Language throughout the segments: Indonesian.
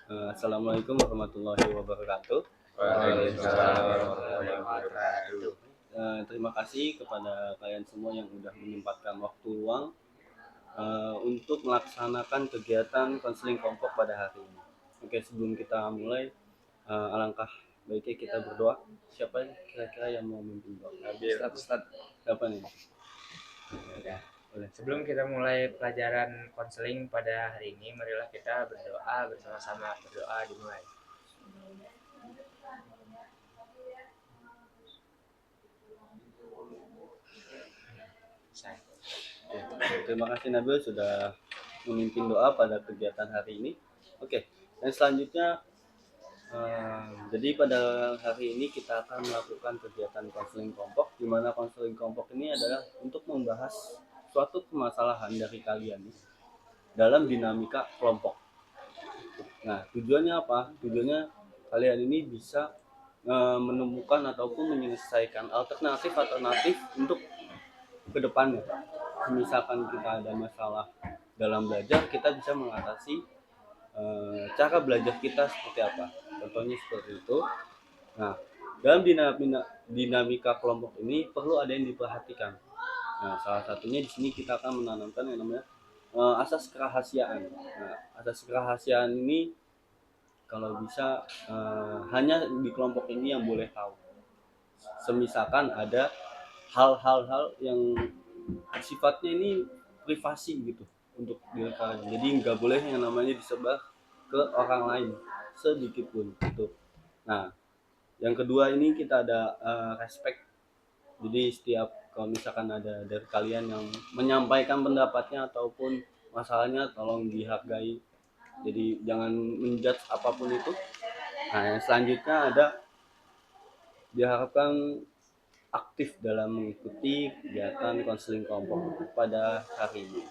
Assalamualaikum warahmatullahi wabarakatuh. Waalaikumsalam warahmatullahi wabarakatuh. Terima kasih kepada kalian semua yang sudah menyempatkan waktu luang untuk melaksanakan kegiatan konseling kelompok pada hari ini. Oke, sebelum kita mulai, alangkah baiknya kita berdoa. Siapa kira-kira yang mau memimpin doa? Ustaz. Siapa nih? Ya. Boleh. Sebelum kita mulai pelajaran konseling pada hari ini, marilah kita berdoa bersama-sama. Berdoa dimulai. Terima kasih Nabil sudah memimpin doa pada kegiatan hari ini. Oke, dan selanjutnya jadi pada hari ini kita akan melakukan kegiatan konseling kelompok, di mana konseling kelompok ini adalah untuk membahas suatu permasalahan dari kalian dalam dinamika kelompok. Nah, tujuannya apa? Tujuannya kalian ini bisa menemukan ataupun menyelesaikan alternatif untuk kedepannya. Misalkan kita ada masalah dalam belajar, kita bisa mengatasi cara belajar kita seperti apa. Contohnya seperti itu. Nah, dalam dinamika kelompok ini perlu ada yang diperhatikan. Nah, salah satunya di sini kita akan menanamkan yang namanya asas kerahasiaan. Nah, asas kerahasiaan ini kalau bisa hanya di kelompok ini yang boleh tahu. Semisalkan ada hal-hal yang sifatnya ini privasi gitu untuk diri kalian. Jadi nggak boleh yang namanya disebar ke orang lain sedikit pun gitu. Nah, yang kedua ini kita ada respect. Jadi setiap kalau misalkan ada dari kalian yang menyampaikan pendapatnya ataupun masalahnya, tolong dihargai. Jadi jangan menjudge apapun itu. Nah, yang selanjutnya ada diharapkan aktif dalam mengikuti kegiatan konseling kelompok pada hari ini.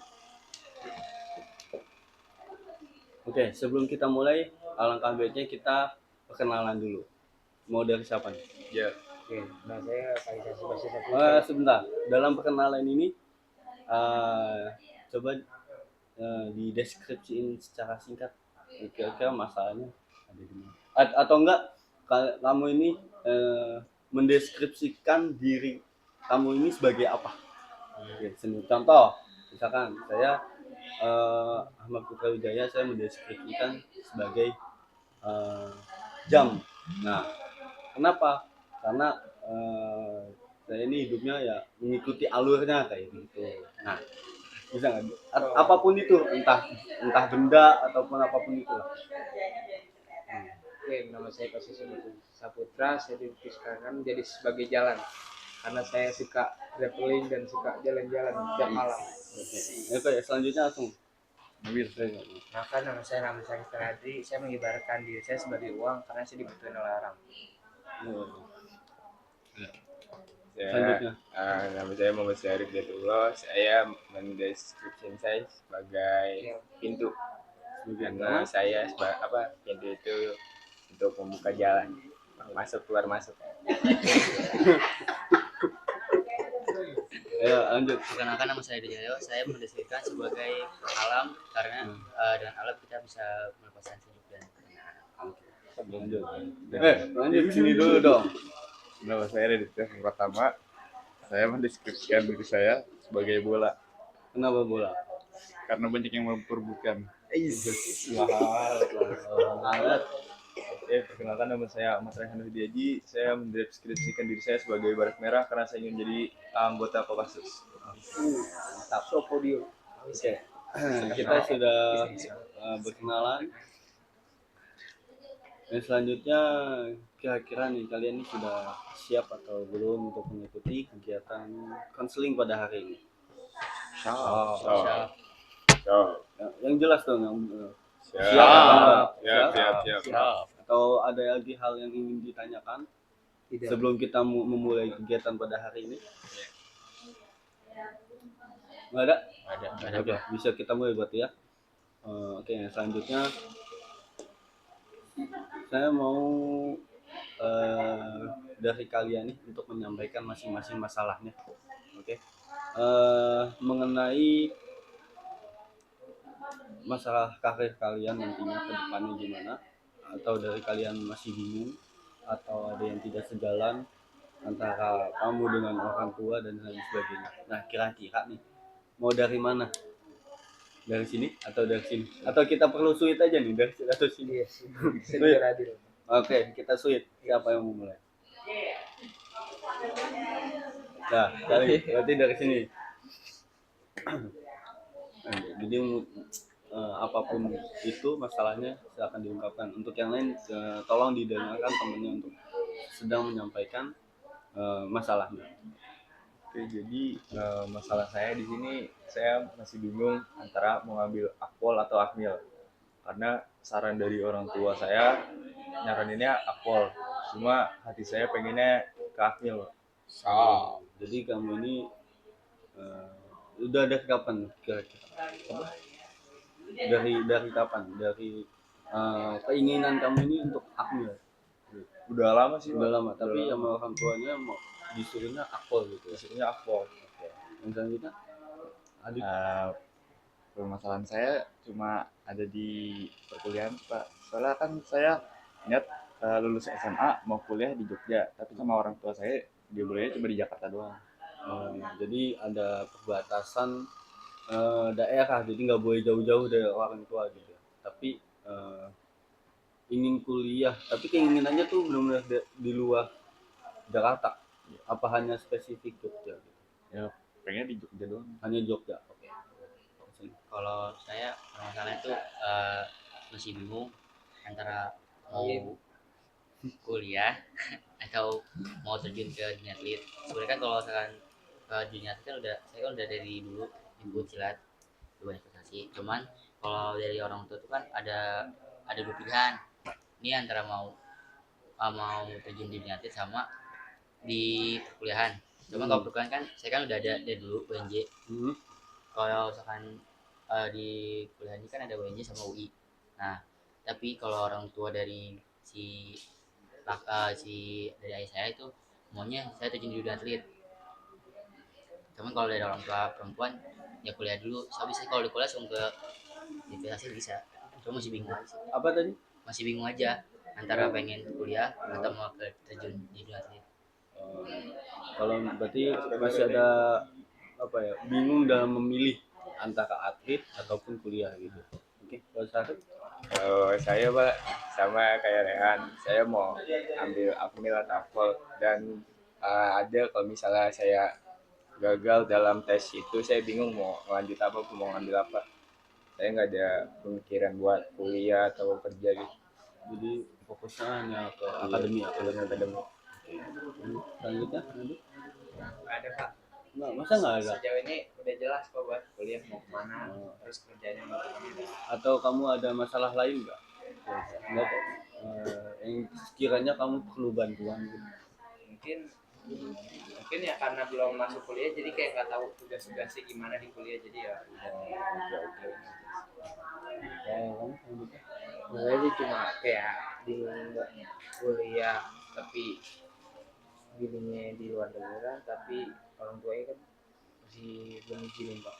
Oke, sebelum kita mulai, alangkah baiknya kita perkenalan dulu. Mau dari siapa nih? Ya. Oke, nah saya Faisal Subasi Sebentar, dalam perkenalan ini coba dideskripsiin secara singkat kira-kira masalahnya ada di mana. Atau enggak kamu ini mendeskripsikan diri kamu ini sebagai apa? Contoh, misalkan saya Ahmad Putra Wijaya, saya mendeskripsikan sebagai jam. Nah, kenapa? Karena saya ini hidupnya ya mengikuti alurnya kayak gitu. Nah, bisa nggak? Apapun itu, entah benda ataupun apapun itu. Oke, nama saya Faisal Saputra. Saya dilukiskan jadi sebagai jalan karena saya suka traveling dan suka jalan-jalan tiap malam. Oke, selanjutnya langsung. Maka nama saya Kadri. Saya mengibaratkan diri saya sebagai uang karena saya dibutuhkan oleh orang. Selanjutnya. Nama saya Muhammad Syarif Datullah. Saya mendeskripsikan saya sebagai pintu. Karena saya pintu itu untuk membuka jalan masuk keluar masuk. Ya, lanjut. Perkenalkan, nama saya Dejayo. Saya mendeskripsikan sebagai alam karena dengan alam kita bisa melepaskan sejuk dan Lanjut. Lanjut sini dulu dong. Nama saya Raditya Pratama. Saya mendeskripsikan diri saya sebagai bola. Kenapa bola? Karena banyak yang memperebutkan. Perkenalkan, nama saya Ahmad Raihan Widiaji. Saya mendeskripsikan diri saya sebagai baret merah karena saya ingin menjadi anggota Kopassus. Mantap. Podium. Oke. Kita sudah berkenalan. Dan selanjutnya kira-kira nih kalian ini sudah siap atau belum untuk mengikuti kegiatan konseling pada hari ini? Siap. Yang jelas dong, yang Siap. Atau ada lagi hal yang ingin ditanyakan sebelum kita memulai kegiatan pada hari ini? Nggak ada? Ada. Oke, bisa kita mulai berarti ya. Oke, selanjutnya saya mau dari kalian nih untuk menyampaikan masing-masing masalahnya. Oke. Mengenai masalah karir kalian nantinya ke depannya gimana, atau dari kalian masih bingung, atau ada yang tidak sejalan antara kamu dengan orang tua dan lain sebagainya. Nah, kira-kira nih mau dari mana? Dari sini atau dari sini? Atau kita perlu suit aja nih dari sini atau sini? Iya sih, senior adil. Oke, kita suit. Siapa yang mau mulai? Nah, berarti dari sini. Jadi apapun itu masalahnya silakan diungkapkan. Untuk yang lain tolong didengarkan temannya untuk sedang menyampaikan masalahnya. Oke, jadi masalah saya di sini saya masih bingung antara mau ngambil akpol atau akmil. Karena saran dari orang tua saya nyaraninnya akpol. Cuma hati saya pengennya ke akmil. Jadi kamu ini udah ada kapan kira-kira? Dari kapan? Dari keinginan kamu ini untuk akmil? Udah lama sih, Udah Pak. lama, tapi sama orang tuanya mau disuruhnya akpol gitu. Maksudnya akpol. Oke. Yang selanjutnya adik. Permasalahan saya cuma ada di perkuliahan, Pak. Soalnya kan saya niat lulus SMA mau kuliah di Jogja, tapi sama orang tua saya dia bolehnya cuma di Jakarta doang. Jadi ada perbatasan daerah, jadi nggak boleh jauh-jauh dari orang tua gitu. Tapi ingin kuliah, tapi keinginannya tuh benar-benar di luar Jakarta. Apa hanya spesifik Jogja gitu? Ya, pengen di Jogja doang. Hanya Jogja. Oke. Kalau saya permasalahannya tuh masih bingung antara mau kuliah atau mau terjun ke dunia atlet. Sebenarnya kan kalau misalkan ke dunia atlet kan saya kan udah dari dulu ikut silat, banyak prestasi. Cuman kalau dari orang tua tuh kan ada dua pilihan. Ini antara mau terjun di dunia atlet sama di perkuliahan. Cuman kalau perkuliahan kan saya kan udah ada dari dulu UNJ. Kalau misalkan di kuliah ini kan ada UNJ sama UI. Nah, tapi kalau orang tua dari si dari ayah saya itu maunya saya terjun di dunia atlet. Cuman kalau dari orang tua perempuan ya kuliah dulu. Saya bisa kalau di kuliah langsung ke investasi bisa. Cuma masih bingung aja sih. Apa tadi? Masih bingung aja antara pengen kuliah atau mau terjun di dunia atlet. Kalau berarti masih ada apa ya, bingung dalam memilih antara atlet ataupun kuliah gitu. Oke, kalau Syarif? Kalau saya, Pak, sama kayak Rehan, saya mau ambil akmil atau akpol, dan ada kalau misalnya saya gagal dalam tes itu, saya bingung mau lanjut apa, mau ngambil apa. Saya nggak ada pemikiran buat kuliah atau kerja gitu. Jadi fokusnya hanya ke akademi. Selanjutnya, lanjut. Ada Pak. Nggak, masa nggak ada? Sejauh ini udah jelas kok buat kuliah mau kemana, terus kerjanya mau kemana. Atau kamu ada masalah lain nggak? Nggak kok. Yang sekiranya kamu perlu bantuan gitu. Mungkin ya karena belum masuk kuliah jadi kayak nggak tahu tugas-tugasnya gimana di kuliah, jadi ya udah. Oke. Kamu selanjutnya? Saya sih cuma kayak di kuliah tapi bininya di luar negara, tapi orang tuanya kan masih belum izinin Pak.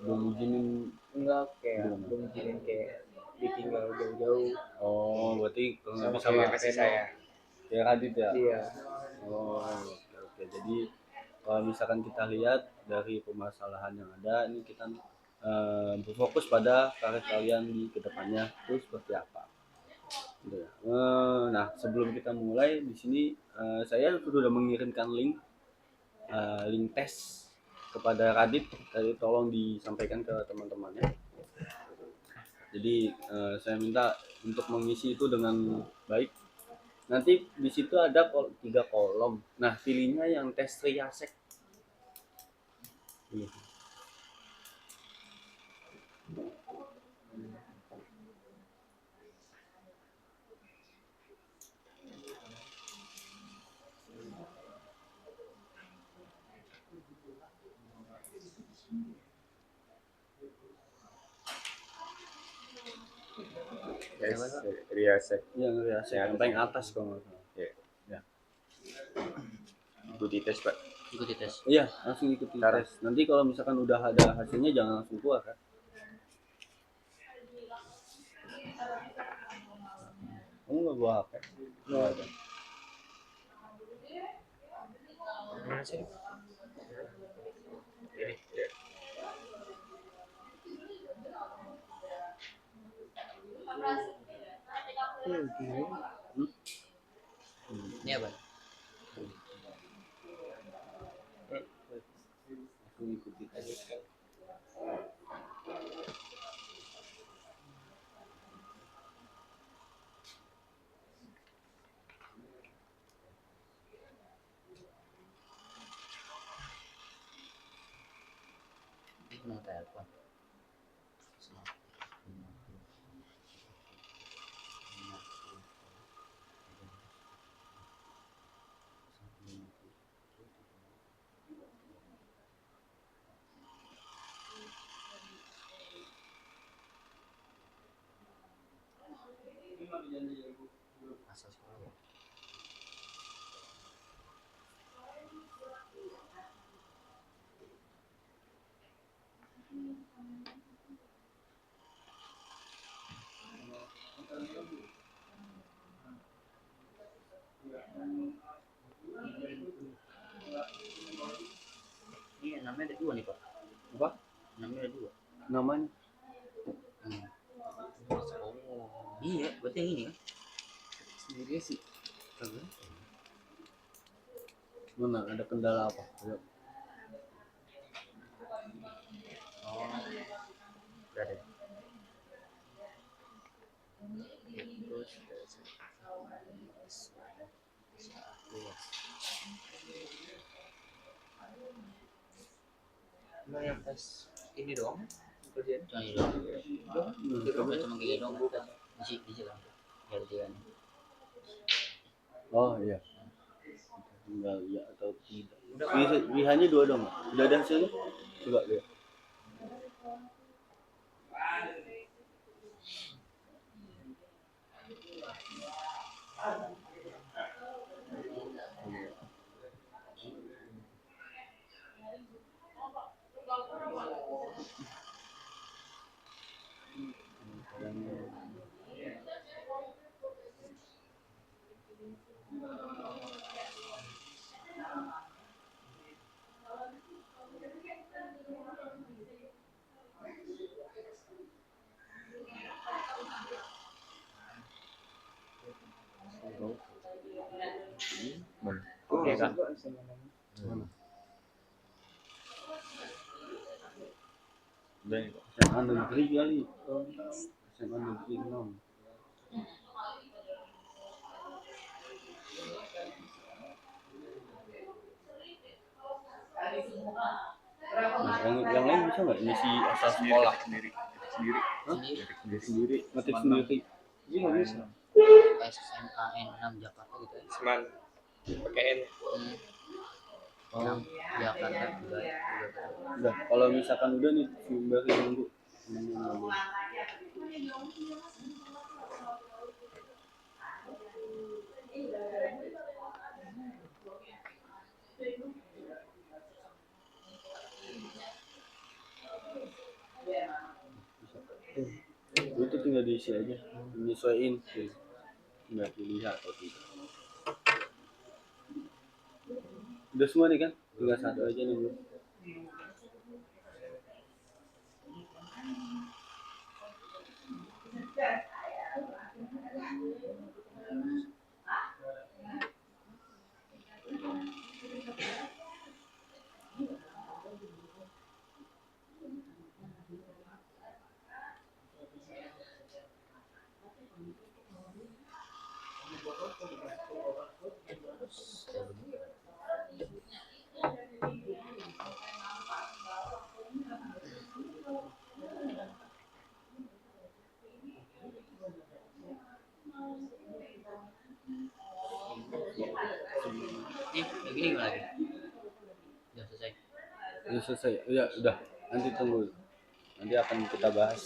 Belum izinin. Enggak, kayak belum izinin kayak ditinggal jauh-jauh. Oh, berarti kalau nggak bisa Sama makan kasih saya. ya Radit ya? Iya. Oh, oke. Jadi kalau misalkan kita lihat dari permasalahan yang ada, ini kita berfokus pada karir kalian di kedepannya itu seperti apa. Gitu ya. Nah, sebelum kita mulai di sini saya sudah mengirimkan link tes kepada Radit. Tadi tolong disampaikan ke teman-temannya. Jadi saya minta untuk mengisi itu dengan baik. Nanti di situ ada 3 kolom. Nah, pilihnya yang tes triasek. Ini. Riasek. Yang triasek yang paling atas kalau nggak salah. Ya. Ikuti tes, Pak. Ikuti tes. Iya, langsung ikuti tes. Nanti kalau misalkan udah ada hasilnya jangan langsung keluar kan. nggak bawa HP? Nggak ada. Mana sih? Ini. Ini apa? Aku ikuti aja. Ini nomor telepon. Asal sekolah ya. Ini namanya ada dua nih, Pak. Apa? Namanya ada dua. Namanya? Oh, iya, berarti yang ini kan? Sendiri sih. Mana ada kendala apa? Ayo. Oh, udah ada. Terus Emang yang pas ini doang kerjaan? cuma ini doang. Udah cuma kayak gini doang. Di kan. Dari dia nih. Oh iya. Tinggal ya atau tidak. Pilihannya dua dong. Udah ada hasilnya? Coba lihat. Oke kan? SMA negeri kali. SMA negeri 6. Yang lain bisa nggak ngisi asal sekolah? sendiri Sendiri, ngetik sendiri. Ini nggak bisa. SMA N6 Jakarta gitu ya. Seman pakai N. Oh, Jakarta juga. udah. Kalau misalkan udah nih, baru nunggu. Itu tinggal diisi aja, menyesuaiin, nggak dilihat atau tidak. Udah semua nih kan, tinggal satu aja nunggu. Nih, yang gini gimana lagi? Udah selesai. Udah selesai, ya udah. Nanti tunggu, nanti akan kita bahas.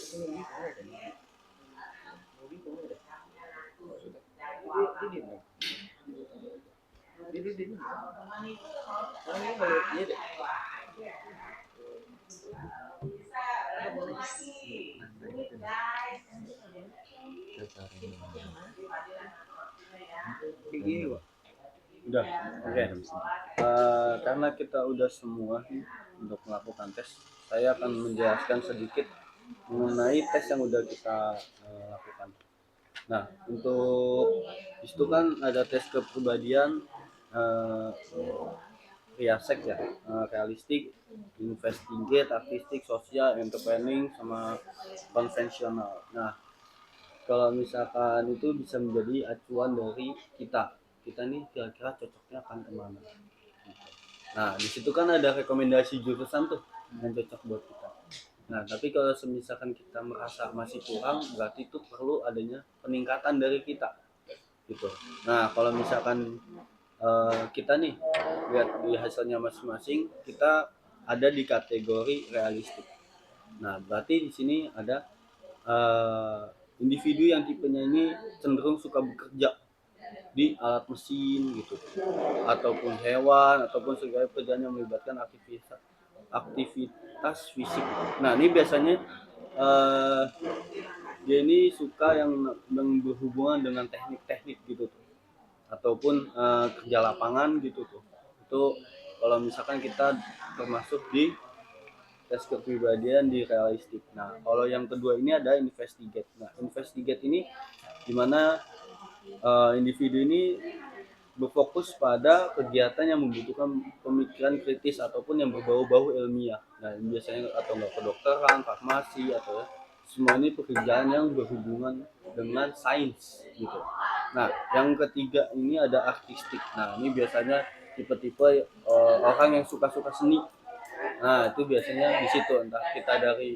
Udah. Oke. Karena kita udah semua nih untuk melakukan tes, saya akan menjelaskan sedikit mengenai tes yang udah kita lakukan. Nah, untuk itu kan ada tes kepribadian, eh, realistik ya, realistik, investigate, artistik, sosial, entrepreneuring, sama konvensional. Nah, kalau misalkan itu bisa menjadi acuan dari kita nih kira-kira cocoknya akan kemana. Nah, di situ kan ada rekomendasi jurusan tuh yang cocok buat kita. Nah, tapi kalau misalkan kita merasa masih kurang, berarti itu perlu adanya peningkatan dari kita gitu. Nah, kalau misalkan kita nih lihat di hasilnya masing-masing, kita ada di kategori realistik. Nah, berarti di sini ada individu yang tipenya ini cenderung suka bekerja di alat mesin gitu, ataupun hewan, ataupun segala pekerjaan yang melibatkan aktivitas fisik. Nah, ini biasanya eh, dia ini suka yang berhubungan dengan teknik-teknik gitu tuh, ataupun kerja lapangan gitu tuh. Itu kalau misalkan kita termasuk di tes kepribadian di realistik. Nah, kalau yang kedua ini ada investigate. Nah, investigate ini dimana individu ini berfokus pada kegiatan yang membutuhkan pemikiran kritis ataupun yang berbau-bau ilmiah. Nah, ini biasanya atau enggak kedokteran, farmasi, atau semua ini pekerjaan yang berhubungan dengan sains gitu. Nah, yang ketiga ini ada artistik. Nah, ini biasanya tipe-tipe orang yang suka-suka seni. Nah, itu biasanya di situ entah kita dari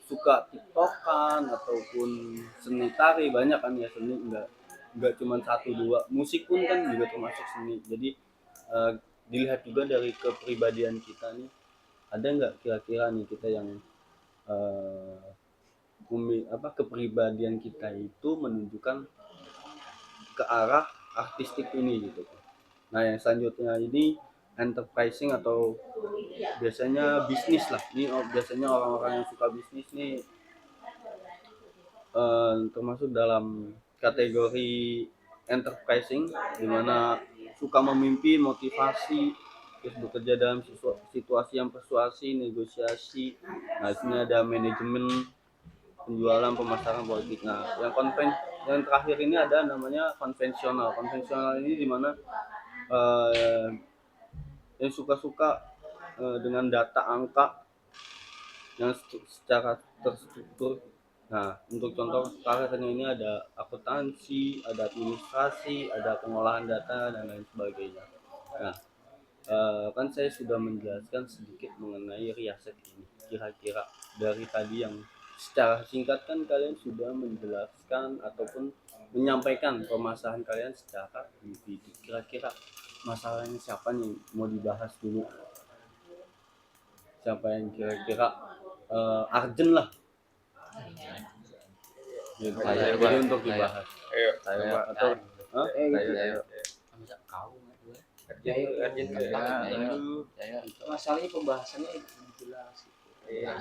suka tiktokan ataupun seni tari, banyak kan ya seni, enggak cuma satu dua, musik pun kan juga termasuk seni. Jadi eh, dilihat juga dari kepribadian kita nih, ada nggak kira-kira nih kita yang eh, kepribadian kita itu menunjukkan ke arah artistik ini gitu. Nah, yang selanjutnya ini enterprising atau biasanya bisnis lah. Ini biasanya orang-orang yang suka bisnis nih termasuk dalam kategori enterprising, di mana suka memimpin, motivasi, terus bekerja dalam situasi yang persuasi, negosiasi. Nah, di sini ada manajemen, penjualan, pemasaran, politik. Nah, yang terakhir ini ada namanya konvensional. Konvensional ini di mana eh, yang suka-suka dengan data angka yang secara terstruktur. Nah, untuk contoh karirnya ini ada akuntansi, ada administrasi, ada pengolahan data, dan lain sebagainya. Nah, kan saya sudah menjelaskan sedikit mengenai riaset ini. Kira-kira dari tadi yang secara singkat kan kalian sudah menjelaskan ataupun menyampaikan permasalahan kalian secara individu. Kira-kira masalahnya siapa nih mau dibahas dulu? Siapa yang kira-kira urgent lah gitu. Saya, Jadi Pak. untuk dibahas. Ayo, Saya Pak. atau Gitu. Ayo. Masa kau nggak gue? Ya, Arjen masalahnya pembahasannya jelas. Iya.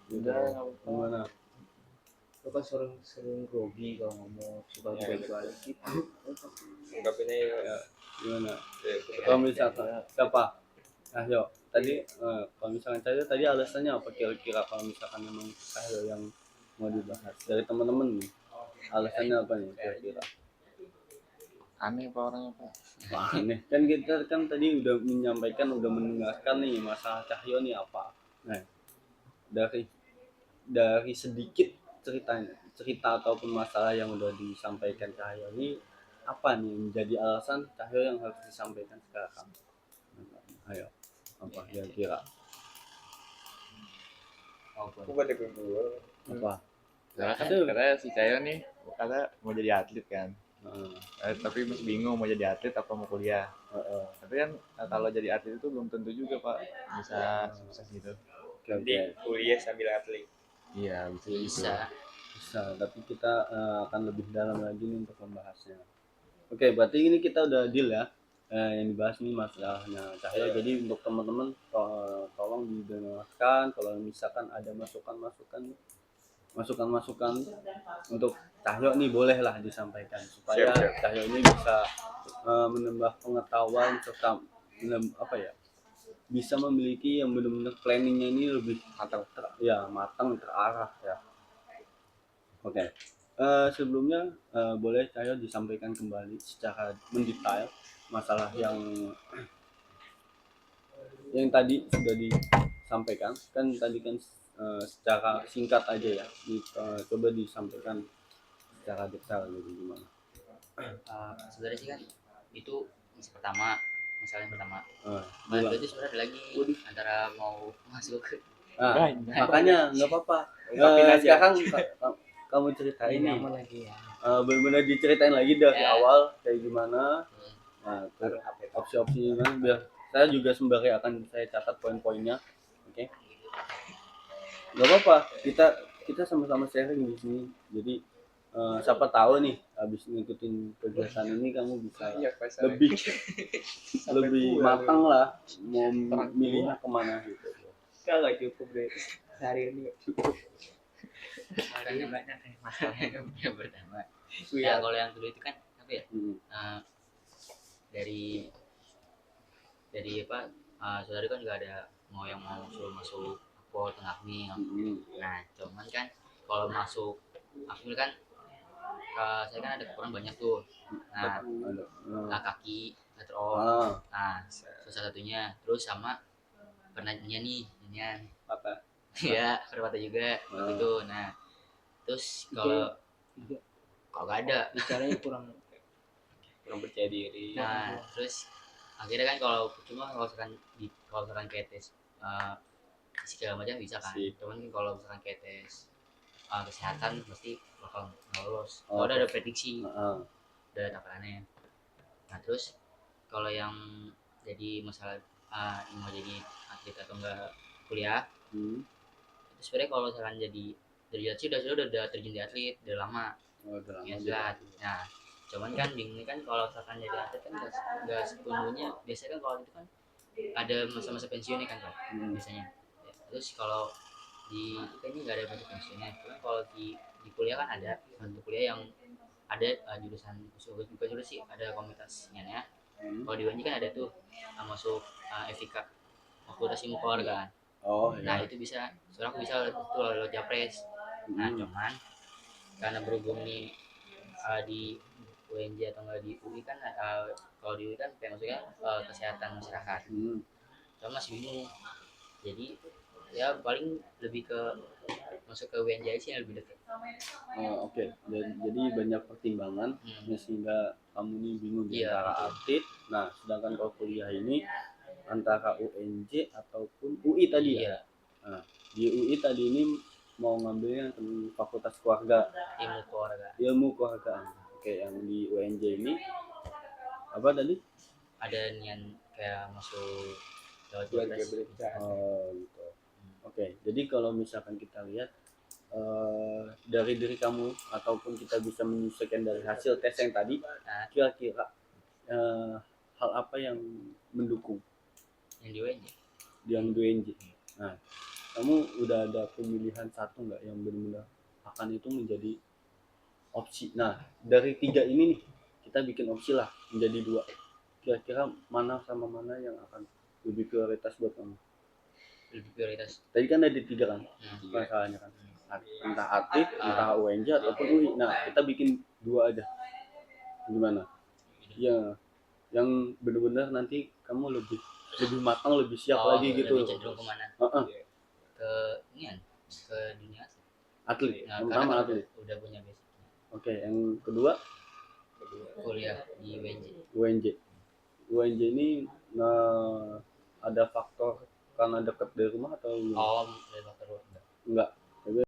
udah gimana? Lo kan sering grogi kalau ngomong, suka balik gitu. Ungkapinnya ya. Gimana? Ya, Kalau misalkan siapa? Nah, yuk. Tadi kalau misalkan saya tadi alasannya apa kira-kira kalau misalkan memang saya yang mau dibahas dari teman-teman nih? Alasannya apa nih kira-kira? Aneh pak orangnya pak. Wah, aneh. Kan kita kan tadi udah menyampaikan, udah mendengarkan nih masalah Cahyo nih apa. Nah, dari sedikit cerita ataupun masalah yang udah disampaikan Cahyo ini, apa nih menjadi alasan Cahyo yang harus disampaikan sekarang? Ayo, apa kira-kira? aku pada kedua. Apa? Soalnya kan Aduh. katanya si Cayo nih kata mau jadi atlet kan. Heeh, Tapi masih bingung mau jadi atlet apa mau kuliah. Tapi kan kalau jadi atlet itu belum tentu juga pak bisa sukses gitu. Oke, Jadi kuliah sambil atlet. Iya bisa gitu. bisa. Tapi kita akan lebih dalam lagi nih untuk membahasnya. Oke, berarti ini kita udah deal ya. Yang dibahas nih masalahnya Cahyo. Jadi untuk teman-teman tolong didengarkan. Kalau misalkan ada masukan-masukan untuk Cahyo nih bolehlah disampaikan supaya Siap, siap. Cahyo ini bisa menambah pengetahuan serta apa ya, bisa memiliki yang benar-benar planningnya ini lebih matang terarah ya. Oke. Sebelumnya boleh Cahyo disampaikan kembali secara mendetail masalah yang tadi sudah disampaikan kan tadi kan secara singkat aja ya. Coba disampaikan secara detail gitu gimana. Sebenarnya sih kan itu masalah yang pertama. Gimana? Berarti sebenarnya ada lagi antara mau masuk ke Makanya nggak apa-apa. Sekarang kamu ceritain nih. lagi ya. Benar-benar diceritain lagi dari Ya. awal kayak gimana. Nah, opsi-opsi gimana biar saya juga sembari akan saya catat poin-poinnya. Oke. Nggak apa-apa. Kita sama-sama sharing di sini. Jadi siapa tahu nih habis ngikutin kegiatan ini kamu bisa lebih matang lah mau milihnya kemana gitu. Kalau cukup deh sehari ini cukup. makanya banyak masalahnya yang pertama. Ya kalau yang kedua itu kan apa ya? Dari apa? Saudari kan juga ada yang mau suruh masuk Akpol Tengah nih. Nah, cuman kan kalau masuk Akpol kan saya kan ada kekurangan banyak tuh. Nah, kaki, terus salah satunya terus sama pernahnya nih, Apa? ya permata juga waktu itu. Nah, terus kalau nggak ada, Bicaranya kurang percaya diri. nah terus akhirnya kan kalau misalkan kayak tes segala macam bisa kan, cuman kan kalau misalkan kayak tes kesehatan pasti bakal nggak lolos. Udah ada prediksi, udah takarannya. Nah terus kalau yang jadi masalah mau jadi atlet atau enggak kuliah, itu sebenarnya kalau misalkan jadi dari sih udah terjun di atlet udah lama. Atlet. Nah cuman kan bingungnya kan kalau misalkan jadi atlet kan nggak sepenuhnya, biasanya kan kalau itu kan ada masa-masa pensiunnya kan biasanya ya, terus kalau di itu kayaknya nggak ada masa pensiunnya. Cuman kalau di kuliah kan ada satu kuliah yang ada jurusan bukan jurusan sih, ada komunitasnya ya. Kalau di UNJ kan ada tuh masuk FIK, Fakultas Ilmu Keluargaan. Nah itu bisa, sekarang aku bisa tuh lewat Japres. Nah cuman karena berhubung nih di UNJ atau enggak di UI kan kalau di UI kan kayak maksudnya kesehatan masyarakat. Cuma masih bingung. Jadi ya paling lebih ke masuk ke UNJ sih yang lebih dekat. Oke. Jadi banyak pertimbangan sehingga kamu nih bingung antara atlet. Nah, sedangkan kalau kuliah ini antara UNJ ataupun UI tadi ya. Nah, di UI tadi ini mau ngambilnya Fakultas Ilmu Keluargaan. Oke, yang di UNJ ini apa tadi? Ada nian kayak masuk lewat Japres. Gitu. Oke, jadi kalau misalkan kita lihat dari diri kamu ataupun kita bisa menyesuaikan dari hasil tes yang tadi, kira-kira hal apa yang mendukung yang di UNJ? Nah, kamu udah ada pemilihan satu nggak yang benar-benar akan itu menjadi opsi? Nah, dari 3 ini nih kita bikin opsi lah menjadi 2. Kira-kira mana sama mana yang akan lebih prioritas buat kamu? Lebih prioritas. Tadi kan ada 3 kan masalahnya kan, entah atlet, entah UNJ ataupun UI. Nah kita bikin 2 aja, gimana? Ya, yang benar-benar nanti kamu lebih matang, lebih siap lagi gitu. Lebih cenderung kemana? Ke dunia atlet. Nah, Pertama atlet. Udah punya basic. Oke, yang kedua kuliah di UNJ ini ada faktor karena dekat dari rumah atau dari faktor enggak?